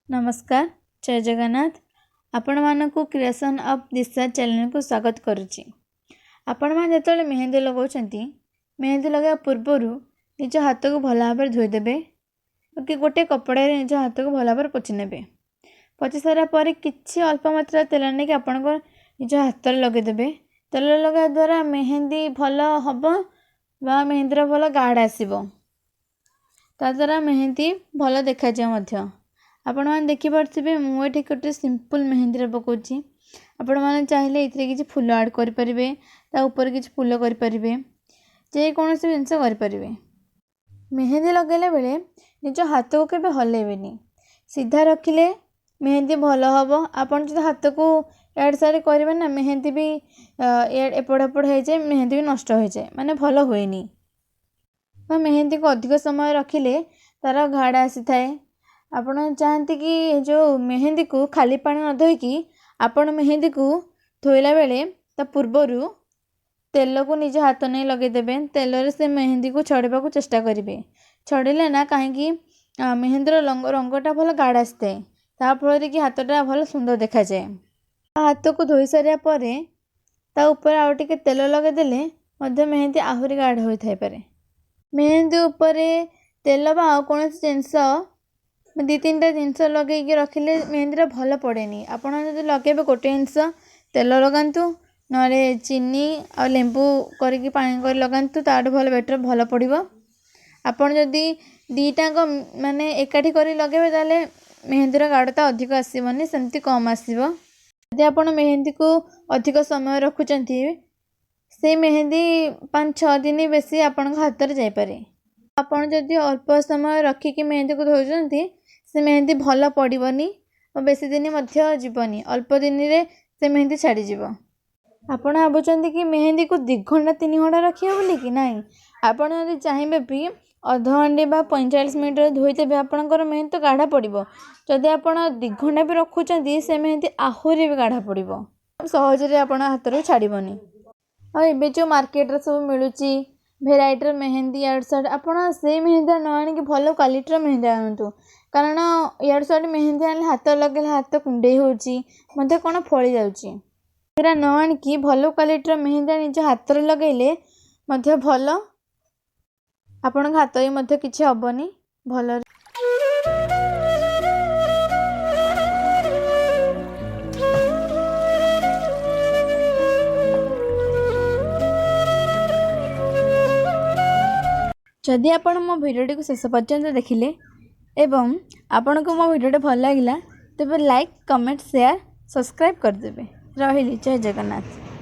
नमस्कार जय जगन्नाथ। आपण मानकु क्रिएशन ऑफ दिशा चैनल को स्वागत करुच्ची। आपण मैंने जो मेहंदी लगाउछंती मेहंदी लगा पूर्वर निज हाथ को भल भाव धोईदेवे कि गोटे कपड़े निज हाथ को भल भाव पोछि नेबे। पोछि सारा पर किछि अल्प मात्रा तेल नहीं कि आपण निज हाथ लगेदेवे। तेल लगा द्वारा मेहंदी भल हम बा मेहंदीर भल गाढ़ आसब ता द्वारा मेहंदी भल देखा जाए। आपण मैंने देखिपे मुझे गोटे सिंपल मेहंदी पकाउची। आपण मैंने चाहिए ये किसी फूल आड करें ऊपर किसी फूल करें जेकोसी जिनस करें। मेहंदी लगेला बेले निज हाथ को केबे हलेबेनी, सीधा रखिले मेहंदी भल हम। आपन जो हाथ को एड साइड करेंगे ना मेहंदी भी एपट एपट हो जाए, मेहंदी भी नष्ट हो जाए माने भल हुएनी। मेहंदी को अधिक समय रखिले तार घाड़ आसी थाए। आपण चाहती कि जो मेहंदी को खाली पानी न धोईकी आपण मेहंदी को धोइला बेले ता पूर्वर तेल को निज हाथ नहीं लगेदेवे। तेल से मेहंदी को छड़ेबा को चेष्टा करेंगे। छड़ेले ना कहीं मेहंदीर रंगटा भल गाढ़ आसता ताफल कि हाथटा भल सुंदर देखा जाए। हाथ को धोई सारा पर ता ऊपर आउ टिके तेल लगेदेले मध्य मेहंदी आहुरी गाढ़ हो थाई पारे। मेहंदी उपर तेल बा आउ कौन जिनस दी तीन टा जिनस लगे रखिले मेहंदी भल पड़ेनी। आपड़ जब लगे गोटे जिनस तेल लगातु ना चीनी आ लेंबू करके पानी कर लगातु ताठू भल बेटर भल पड़ो। आपड़ जदि दीटाक माने एकाठी कर लगे ताले मेहंदीर गाढ़ता अधिक आसबनी, सेमती कम आसब। यदि आपड़ मेहंदी को अधिक समय रखुचंती से मेहंदी 5-6 दिन बेसी आपण हाथ में जापे। आपड़ जदि अल्प समय रखिकी मेहंदी को धोचंती से मेहंदी भल पड़ोनी और बेसी दिन जीवनी, अल्प दिन रे से मेहंदी छाड़ीज। आपड़ भावुं कि मेहंदी को 2 घंटा 3 घंटा रखिए बोली कि नहीं। आपड़ जब चाहिए भी अध घंटे 45 मिनट धोईदेवे आपंकर मेहंदी तो गाढ़ा पड़ो। जदि आपड़ 2 घंटा भी रखुच्च से मेहंदी आहुरी भी गाढ़ा पड़ो, सहजरे आप हाथ रू छाड़बनी। और ये जो मार्केट सब मिलूँ भेराइटर मेहंदी यार्ड साइड आपड़ से मेहंदी न आणिक भल क्वालिटीर मेहंदी आणतु। कारण यार्ड साइड मेहंदी आने हाथ लगे हाथ कुंडे होते कौन फली जाऊँगा न आणिकी भल क्वालिटीर मेहंदी निज हाथ में लगेले भल आपण हाथ भी किसी हेनी भल। जदि आपण मो भिडियो को शेष पर्यंत देखिले एवं आपण को मो भिडियो भल लगिला तेबे लाइक कमेंट शेयर सब्सक्राइब करदेवे। रही जय जगन्नाथ।